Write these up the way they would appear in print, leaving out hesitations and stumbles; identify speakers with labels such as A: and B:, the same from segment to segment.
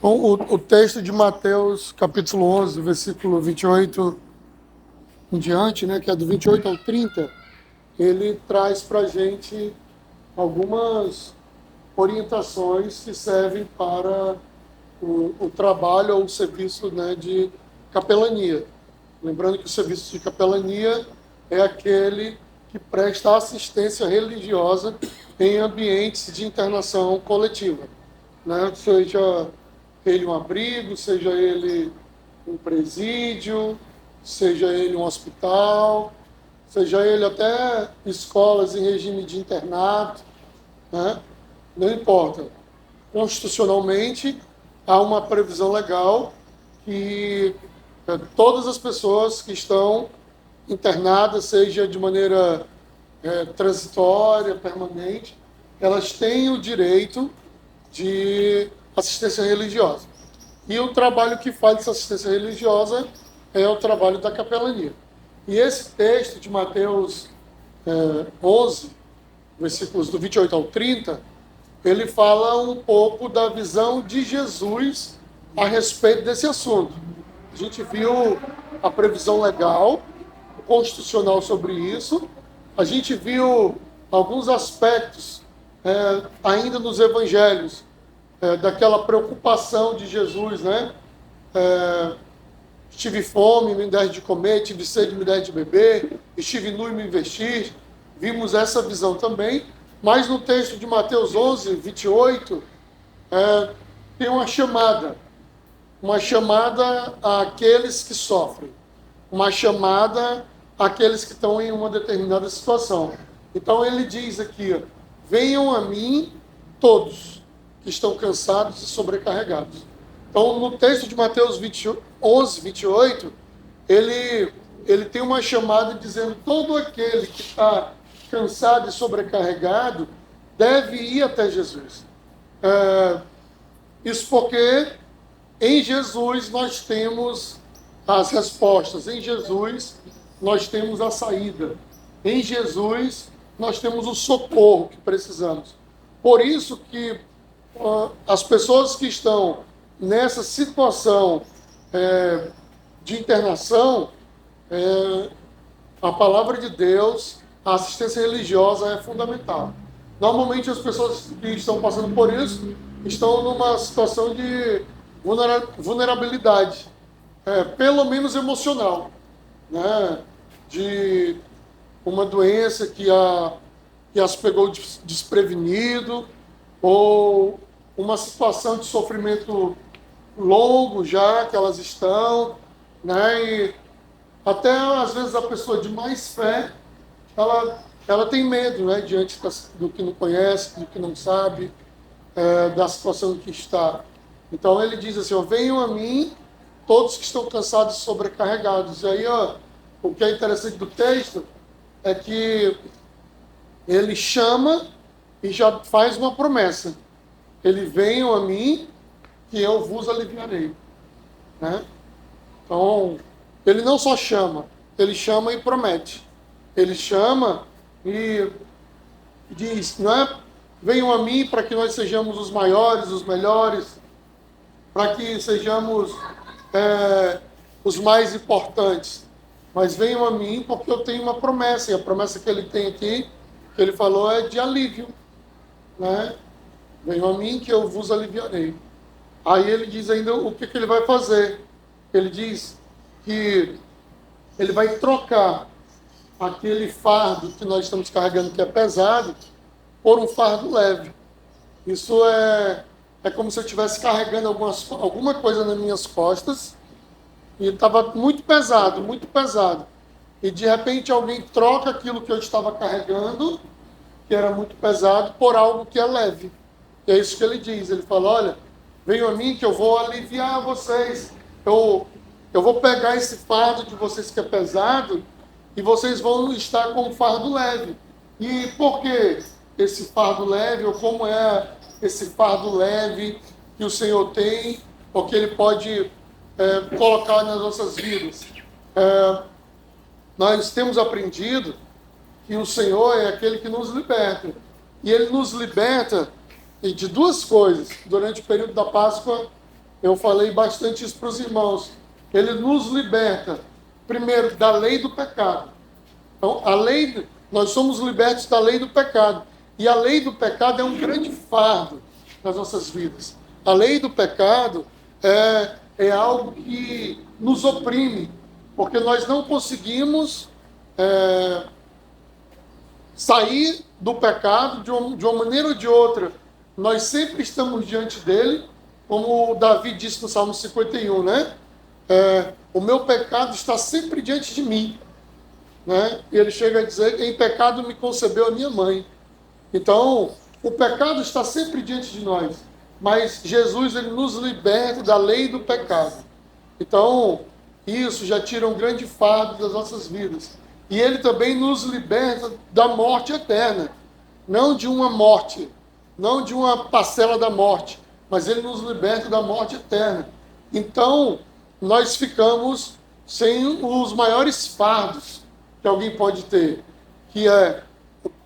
A: Bom, o texto de Mateus, capítulo 11, versículo 28 em diante, né, que é do 28 ao 30, ele traz para a gente algumas orientações que servem para o trabalho ou o serviço, né, de capelania. Lembrando que o serviço de capelania é aquele que presta assistência religiosa em ambientes de internação coletiva, né? Seja ele um abrigo, seja ele um presídio, seja ele um hospital, seja ele até escolas em regime de internato, né? Não importa. Constitucionalmente, há uma previsão legal que todas as pessoas que estão internadas, seja de maneira transitória, permanente, elas têm o direito de assistência religiosa. E o trabalho que faz essa assistência religiosa é o trabalho da capelania. E esse texto de Mateus 11, versículos do 28 ao 30, ele fala um pouco da visão de Jesus a respeito desse assunto. A gente viu a previsão legal, constitucional sobre isso, a gente viu alguns aspectos ainda nos evangelhos, daquela preocupação de Jesus, né? Tive fome, me deste de comer, tive sede, me deste de beber, estive nu e me vestir. Vimos essa visão também, mas no texto de Mateus 11, 28, tem uma chamada àqueles que sofrem, uma chamada àqueles que estão em uma determinada situação. Então ele diz aqui, venham a mim todos que estão cansados e sobrecarregados. Então, no texto de Mateus 11, 28, ele tem uma chamada dizendo todo aquele que está cansado e sobrecarregado deve ir até Jesus. Isso porque em Jesus nós temos as respostas, em Jesus nós temos a saída, em Jesus nós temos o socorro que precisamos. Por isso que as pessoas que estão nessa situação de internação, a palavra de Deus, a assistência religiosa é fundamental. Normalmente as pessoas que estão passando por isso estão numa situação de vulnerabilidade, pelo menos emocional, né? De uma doença que as pegou desprevenido, ou uma situação de sofrimento longo já que elas estão, né? E até às vezes a pessoa de mais fé, ela tem medo, né? Diante do que não conhece, do que não sabe, da situação em que está. Então ele diz assim, venham a mim todos que estão cansados e sobrecarregados. E aí, o que é interessante do texto é que ele chama e já faz uma promessa. Ele venham a mim que eu vos aliviarei, né? Então, ele não só chama, ele chama e promete. Ele chama e diz, não é? Venham a mim para que nós sejamos os maiores, os melhores, para que sejamos os mais importantes. Mas venham a mim porque eu tenho uma promessa, e a promessa que ele tem aqui, que ele falou, é de alívio, né? Venham a mim que eu vos aliviarei. Aí ele diz ainda o que ele vai fazer. Ele diz que ele vai trocar aquele fardo que nós estamos carregando, que é pesado, por um fardo leve. Isso é como se eu estivesse carregando alguma coisa nas minhas costas e estava muito pesado, muito pesado. E de repente alguém troca aquilo que eu estava carregando, que era muito pesado, por algo que é leve. E é isso que ele diz. Ele fala, olha, venham a mim que eu vou aliviar vocês. Eu vou pegar esse fardo de vocês que é pesado e vocês vão estar com um fardo leve. E por que esse fardo leve, ou como é esse fardo leve que o Senhor tem, ou que Ele pode colocar nas nossas vidas? Nós temos aprendido que o Senhor é aquele que nos liberta. E Ele nos liberta de duas coisas. Durante o período da Páscoa, eu falei bastante isso para os irmãos. Ele nos liberta, primeiro, da lei do pecado. Então, nós somos libertos da lei do pecado. E a lei do pecado é um grande fardo nas nossas vidas. A lei do pecado é algo que nos oprime, porque nós não conseguimos sair do pecado de uma maneira ou de outra. Nós sempre estamos diante dele, como o Davi disse no Salmo 51, né? O meu pecado está sempre diante de mim. Né? E ele chega a dizer, em pecado me concebeu a minha mãe. Então, o pecado está sempre diante de nós, mas Jesus, ele nos liberta da lei do pecado. Então, isso já tira um grande fardo das nossas vidas. E ele também nos liberta da morte eterna, não de uma morte, não de uma parcela da morte, mas ele nos liberta da morte eterna. Então, nós ficamos sem os maiores fardos que alguém pode ter, que é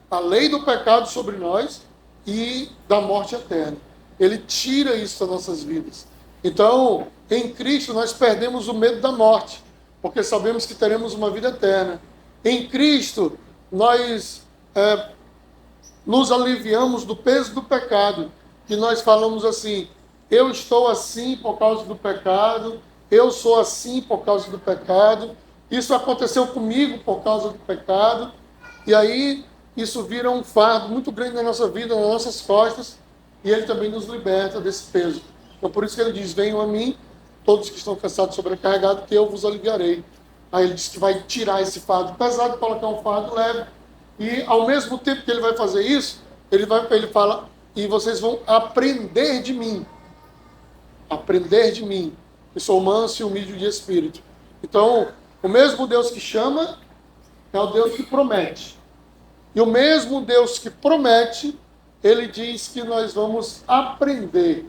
A: a lei do pecado sobre nós e da morte eterna. Ele tira isso das nossas vidas. Então, em Cristo, nós perdemos o medo da morte, porque sabemos que teremos uma vida eterna. Em Cristo, nós nos aliviamos do peso do pecado, que nós falamos assim, eu estou assim por causa do pecado, eu sou assim por causa do pecado, isso aconteceu comigo por causa do pecado, e aí isso vira um fardo muito grande na nossa vida, nas nossas costas, e ele também nos liberta desse peso. Então por isso que ele diz, venham a mim, todos que estão cansados e sobrecarregados, que eu vos aliviarei. Aí ele diz que vai tirar esse fardo pesado, colocar um fardo leve, e ao mesmo tempo que ele vai fazer isso, ele fala, e vocês vão aprender de mim, que sou manso e humilde de espírito. Então, o mesmo Deus que chama é o Deus que promete. E o mesmo Deus que promete, ele diz que nós vamos aprender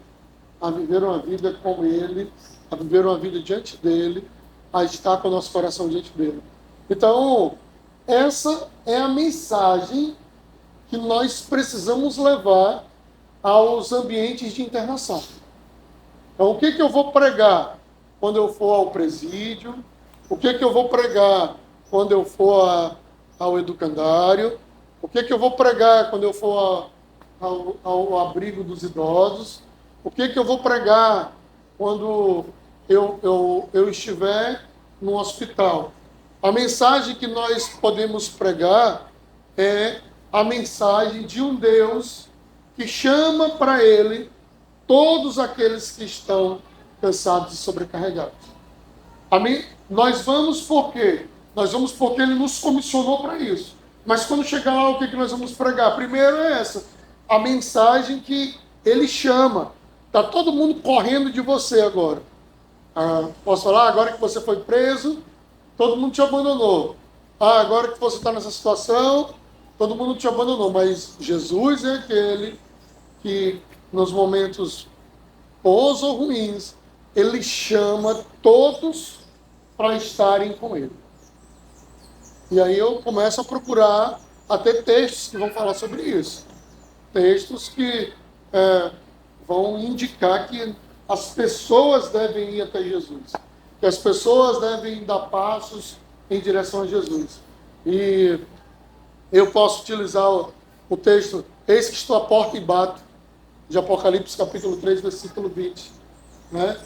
A: a viver uma vida com ele, a viver uma vida diante dele, a estar com o nosso coração diante dele. Então, essa é a mensagem que nós precisamos levar aos ambientes de internação. Então, o que eu vou pregar quando eu for ao presídio? O que eu vou pregar quando eu for ao educandário? O que eu vou pregar quando eu for ao abrigo dos idosos? O que eu vou pregar quando eu estiver no hospital? A mensagem que nós podemos pregar é a mensagem de um Deus que chama para ele todos aqueles que estão cansados e sobrecarregados. Nós vamos por quê? Nós vamos porque ele nos comissionou para isso. Mas quando chegar lá, o que nós vamos pregar? Primeiro é essa, a mensagem que ele chama. Está todo mundo correndo de você agora. Posso falar? Agora que você foi preso, todo mundo te abandonou. Agora que você está nessa situação, todo mundo te abandonou. Mas Jesus é aquele que, nos momentos bons ou ruins, ele chama todos para estarem com ele. E aí eu começo a procurar até textos que vão falar sobre isso. Textos que vão indicar que as pessoas devem ir até Jesus. Que as pessoas devem dar passos em direção a Jesus. E eu posso utilizar o texto, eis que estou à porta e bato, de Apocalipse capítulo 3, versículo 20. Né?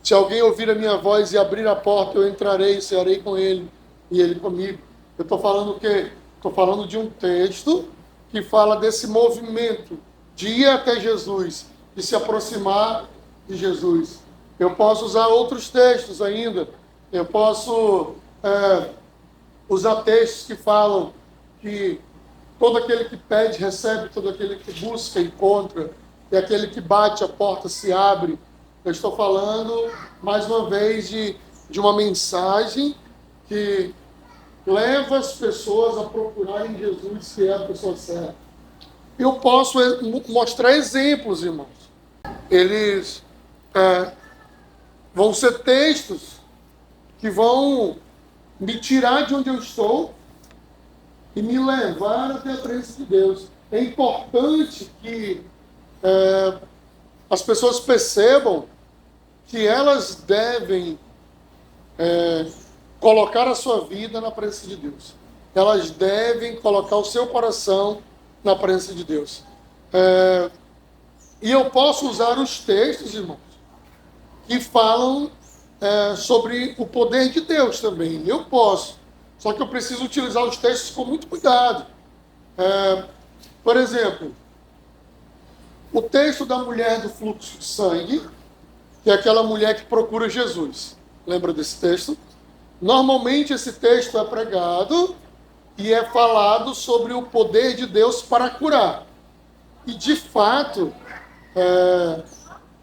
A: Se alguém ouvir a minha voz e abrir a porta, eu entrarei e cearei com ele, e ele comigo. Eu estou falando o quê? Estou falando de um texto que fala desse movimento de ir até Jesus, de se aproximar de Jesus. Eu posso usar outros textos ainda. Eu posso usar textos que falam que todo aquele que pede, recebe, todo aquele que busca, encontra, e aquele que bate, a porta se abre. Eu estou falando, mais uma vez, de uma mensagem que leva as pessoas a procurarem Jesus, que é a pessoa certa. Eu posso mostrar exemplos, irmãos. Eles vão ser textos que vão me tirar de onde eu estou e me levar até a presença de Deus. É importante que as pessoas percebam que elas devem colocar a sua vida na presença de Deus. Elas devem colocar o seu coração na presença de Deus. E eu posso usar os textos, irmãos, que falam sobre o poder de Deus também. Eu posso. Só que eu preciso utilizar os textos com muito cuidado. Por exemplo, o texto da mulher do fluxo de sangue, que é aquela mulher que procura Jesus. Lembra desse texto? Normalmente esse texto é pregado e é falado sobre o poder de Deus para curar. E de fato,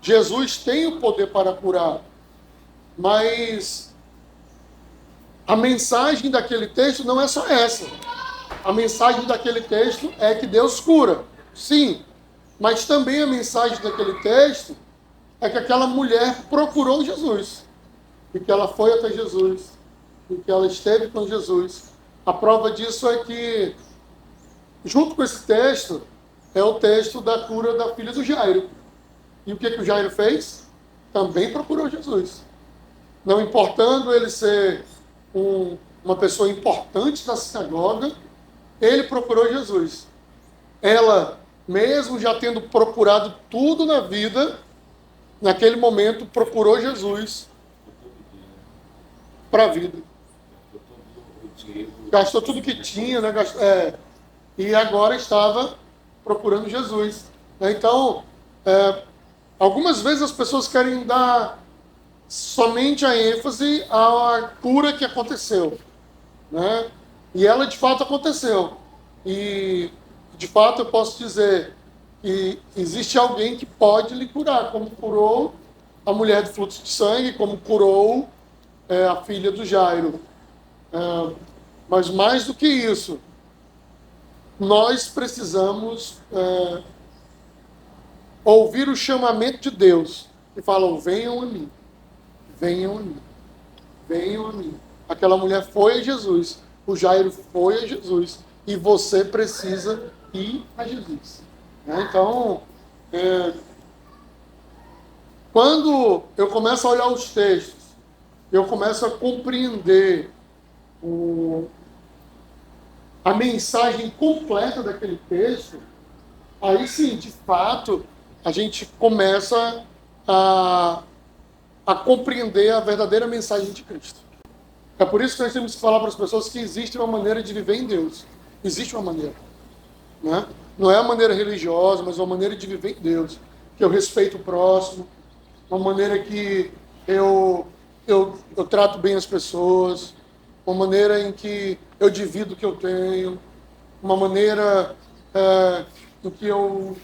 A: Jesus tem o poder para curar. Mas a mensagem daquele texto não é só essa. A mensagem daquele texto é que Deus cura. Sim. Mas também a mensagem daquele texto é que aquela mulher procurou Jesus. E que ela foi até Jesus. E que ela esteve com Jesus. A prova disso é que, junto com esse texto, é o texto da cura da filha do Jairo. E o que o Jairo fez? Também procurou Jesus. Não importando ele ser uma pessoa importante da sinagoga, ele procurou Jesus. Ela, mesmo já tendo procurado tudo na vida, naquele momento procurou Jesus para a vida. Gastou tudo que tinha, né? E agora estava procurando Jesus. Então, algumas vezes as pessoas querem dar somente a ênfase à cura que aconteceu, né? E ela de fato aconteceu. E de fato eu posso dizer que existe alguém que pode lhe curar, como curou a mulher do fluxo de sangue, como curou a filha do Jairo. Mas mais do que isso, nós precisamos ouvir o chamamento de Deus que falam: venham a mim, venham a mim, venham a mim. Aquela mulher foi a Jesus, o Jairo foi a Jesus, e você precisa ir a Jesus. Então, quando eu começo a olhar os textos, eu começo a compreender a mensagem completa daquele texto, aí sim, de fato, a gente começa a compreender a verdadeira mensagem de Cristo. É por isso que nós temos que falar para as pessoas que existe uma maneira de viver em Deus. Existe uma maneira. Né? Não é uma maneira religiosa, mas uma maneira de viver em Deus. Que eu respeito o próximo, uma maneira que eu trato bem as pessoas, uma maneira em que eu divido o que eu tenho, uma maneira em que eu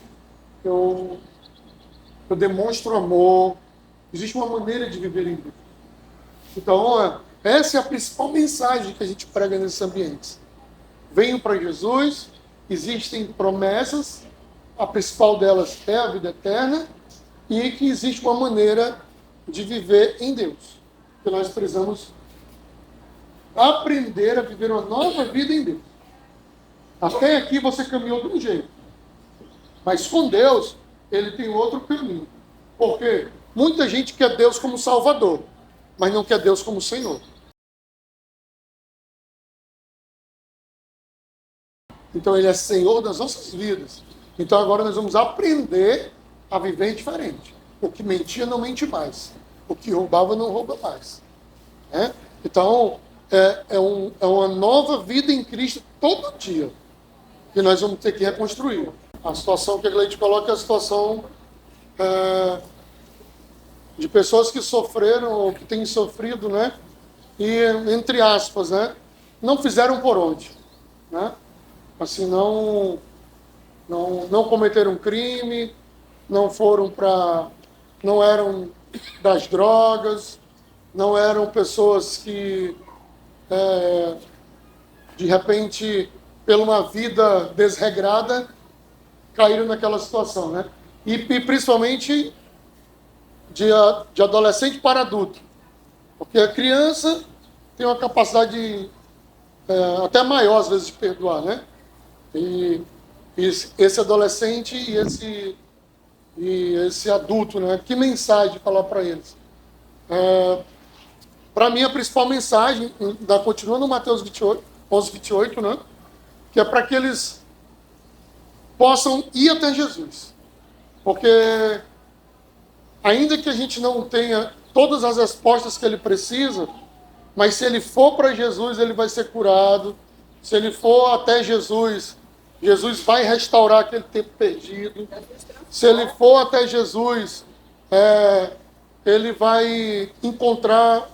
A: demonstro amor. Existe uma maneira de viver em Deus. Então, essa é a principal mensagem que a gente prega nesses ambientes. Venham para Jesus, existem promessas, a principal delas é a vida eterna, e que existe uma maneira de viver em Deus. Que nós precisamos aprender a viver uma nova vida em Deus. Até aqui você caminhou de um jeito. Mas com Deus, ele tem outro caminho. Porque muita gente quer Deus como Salvador, mas não quer Deus como Senhor. Então ele é Senhor das nossas vidas. Então agora nós vamos aprender a viver diferente. O que mentia não mente mais. O que roubava não rouba mais. Então é uma nova vida em Cristo todo dia. Que nós vamos ter que reconstruir. A situação que a Gleide coloca é a situação de pessoas que sofreram ou que têm sofrido, né? E, entre aspas, né? Não fizeram por onde, né? Assim, não cometeram crime, não eram das drogas, não eram pessoas que, de repente, pela uma vida desregrada, caíram naquela situação, né? E principalmente de adolescente para adulto. Porque a criança tem uma capacidade até maior, às vezes, de perdoar, né? E esse adolescente e e esse adulto, né? Que mensagem falar para eles? Para mim, a principal mensagem, continua no Mateus 28, 11, 28, né? Que é para que eles possam ir até Jesus. Porque, ainda que a gente não tenha todas as respostas que ele precisa, mas se ele for para Jesus, ele vai ser curado. Se ele for até Jesus, Jesus vai restaurar aquele tempo perdido. Se ele for até Jesus, ele vai encontrar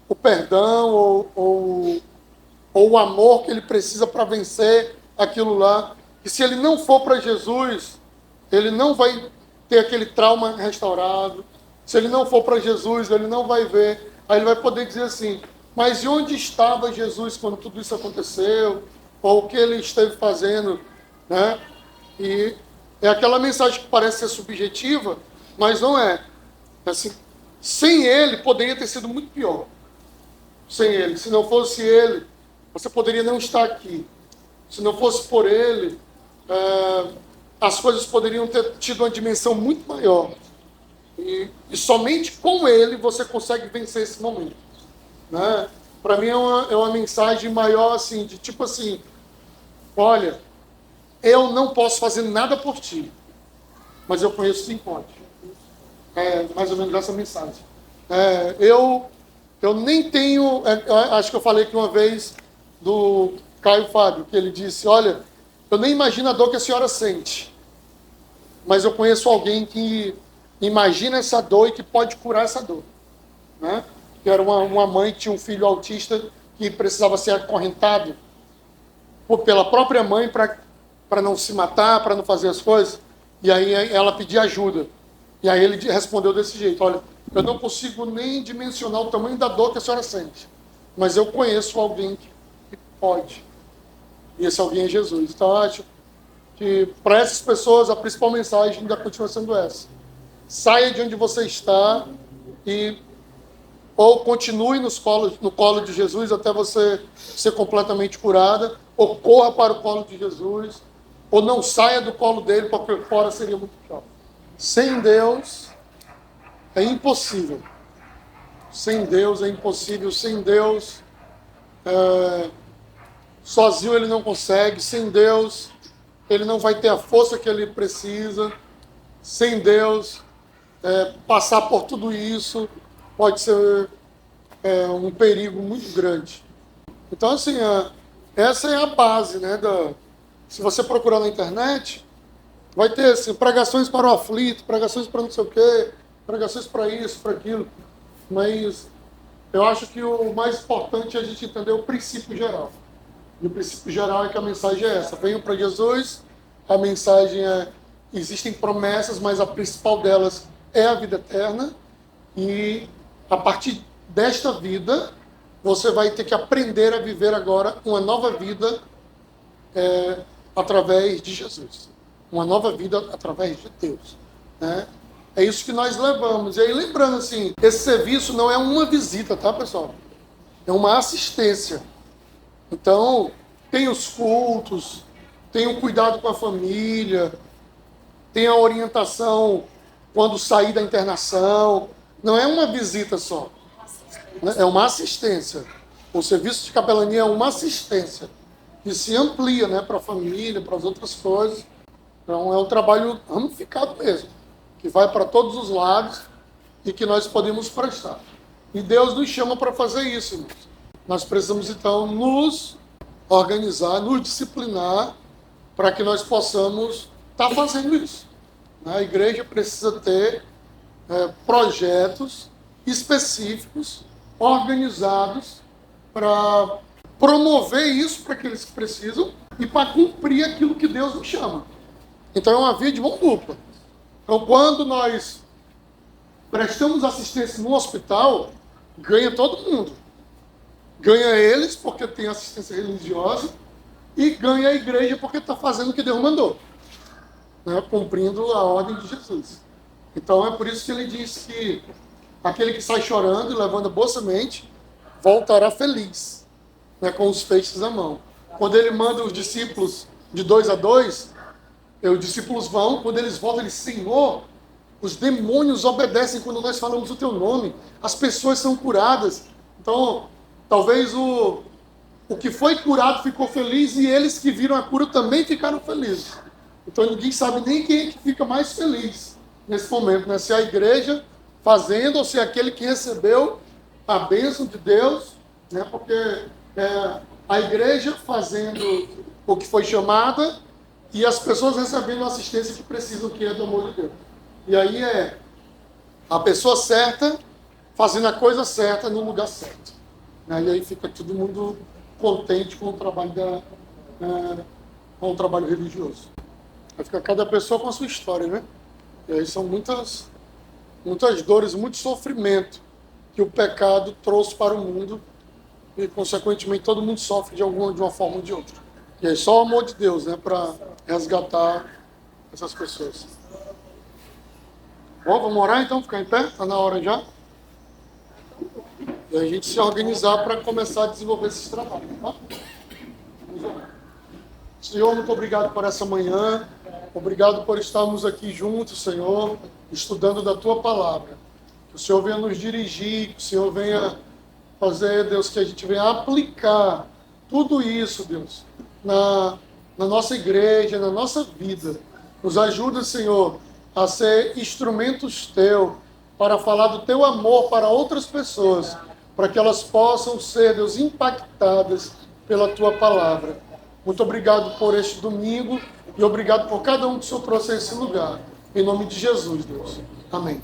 A: o perdão ou o amor que ele precisa para vencer aquilo lá. E se ele não for para Jesus, ele não vai ter aquele trauma restaurado. Se ele não for para Jesus, ele não vai ver. Aí ele vai poder dizer assim, mas e onde estava Jesus quando tudo isso aconteceu? Ou o que ele esteve fazendo? Né? E é aquela mensagem que parece ser subjetiva, mas não é. Assim, sem ele, poderia ter sido muito pior. Sem ele. Se não fosse ele, você poderia não estar aqui. Se não fosse por ele, as coisas poderiam ter tido uma dimensão muito maior. E somente com ele você consegue vencer esse momento. Né? Para mim é uma mensagem maior, assim, de tipo assim, olha, eu não posso fazer nada por ti, mas eu conheço quem pode. É mais ou menos essa mensagem. Eu nem tenho, acho que eu falei aqui uma vez do Caio Fábio, que ele disse, olha, eu nem imagino a dor que a senhora sente, mas eu conheço alguém que imagina essa dor e que pode curar essa dor. Né? Que era uma mãe que tinha um filho autista que precisava ser acorrentado pela própria mãe para não se matar, para não fazer as coisas, e aí ela pedia ajuda. E aí ele respondeu desse jeito, olha, eu não consigo nem dimensionar o tamanho da dor que a senhora sente, mas eu conheço alguém que pode. E esse alguém é Jesus. Então, eu acho que para essas pessoas a principal mensagem ainda continua sendo essa. Saia de onde você está e ou continue no colo de Jesus até você ser completamente curada, ou corra para o colo de Jesus, ou não saia do colo dele, porque fora seria muito pior. Sem Deus é impossível. Sem Deus é impossível. Sem Deus, sozinho ele não consegue. Sem Deus, ele não vai ter a força que ele precisa. Sem Deus, passar por tudo isso pode ser um perigo muito grande. Então, assim, essa é a base, né? Se você procurar na internet, vai ter assim, pregações para o aflito, pregações para não sei o quê, pregações para isso, para aquilo. Mas eu acho que o mais importante é a gente entender o princípio geral. E o princípio geral é que a mensagem é essa. Venham para Jesus, a mensagem existem promessas, mas a principal delas é a vida eterna. E a partir desta vida, você vai ter que aprender a viver agora uma nova vida através de Jesus. Uma nova vida através de Deus. Né? É isso que nós levamos. E aí, lembrando assim, esse serviço não é uma visita, tá, pessoal? É uma assistência. Então, tem os cultos, tem o cuidado com a família, tem a orientação quando sair da internação. Não é uma visita só. É uma assistência. O serviço de capelania é uma assistência que se amplia, né, para a família, para as outras coisas. Então, é um trabalho ramificado mesmo, que vai para todos os lados e que nós podemos prestar. E Deus nos chama para fazer isso, irmãos. Nós precisamos, então, nos organizar, nos disciplinar para que nós possamos estar fazendo isso. A igreja precisa ter projetos específicos, organizados, para promover isso para aqueles que precisam e para cumprir aquilo que Deus nos chama. Então é uma via de mão dupla. Então, quando nós prestamos assistência no hospital, ganha todo mundo. Ganha eles, porque tem assistência religiosa, e ganha a igreja, porque está fazendo o que Deus mandou, né? Cumprindo a ordem de Jesus. Então, é por isso que ele diz que aquele que sai chorando e levando a boa semente, voltará feliz, né, com os feixes na mão. Quando ele manda os discípulos de 2 a 2, os discípulos vão, quando eles voltam, eles, Senhor, Os demônios obedecem quando nós falamos o teu nome. As pessoas são curadas. Então, talvez o que foi curado ficou feliz e eles que viram a cura também ficaram felizes. Então, ninguém sabe nem quem é que fica mais feliz nesse momento, né? Se é a igreja fazendo ou se é aquele que recebeu a bênção de Deus, né? Porque a igreja fazendo o que foi chamada e as pessoas recebendo a assistência que precisam, que é do amor de Deus. E aí é a pessoa certa fazendo a coisa certa no lugar certo, né? E aí fica todo mundo contente com o trabalho com o trabalho religioso. Aí fica cada pessoa com a sua história, né? E aí são muitas dores, muito sofrimento que o pecado trouxe para o mundo e, consequentemente, todo mundo sofre de uma forma ou de outra. E aí só o amor de Deus, né, para resgatar essas pessoas. Bom, vamos orar então, ficar em pé? Está na hora já? E a gente se organizar para começar a desenvolver esses trabalhos, tá? Vamos orar. Senhor, muito obrigado por essa manhã. Obrigado por estarmos aqui juntos, Senhor, estudando da Tua Palavra. Que o Senhor venha nos dirigir, que o Senhor venha fazer, Deus, que a gente venha aplicar tudo isso, Deus, na nossa igreja, na nossa vida. Nos ajuda, Senhor, a ser instrumentos Teu, para falar do Teu amor para outras pessoas, para que elas possam ser, Deus, impactadas pela Tua Palavra. Muito obrigado por este domingo e obrigado por cada um que o Senhor trouxe a esse lugar. Em nome de Jesus, Deus. Amém.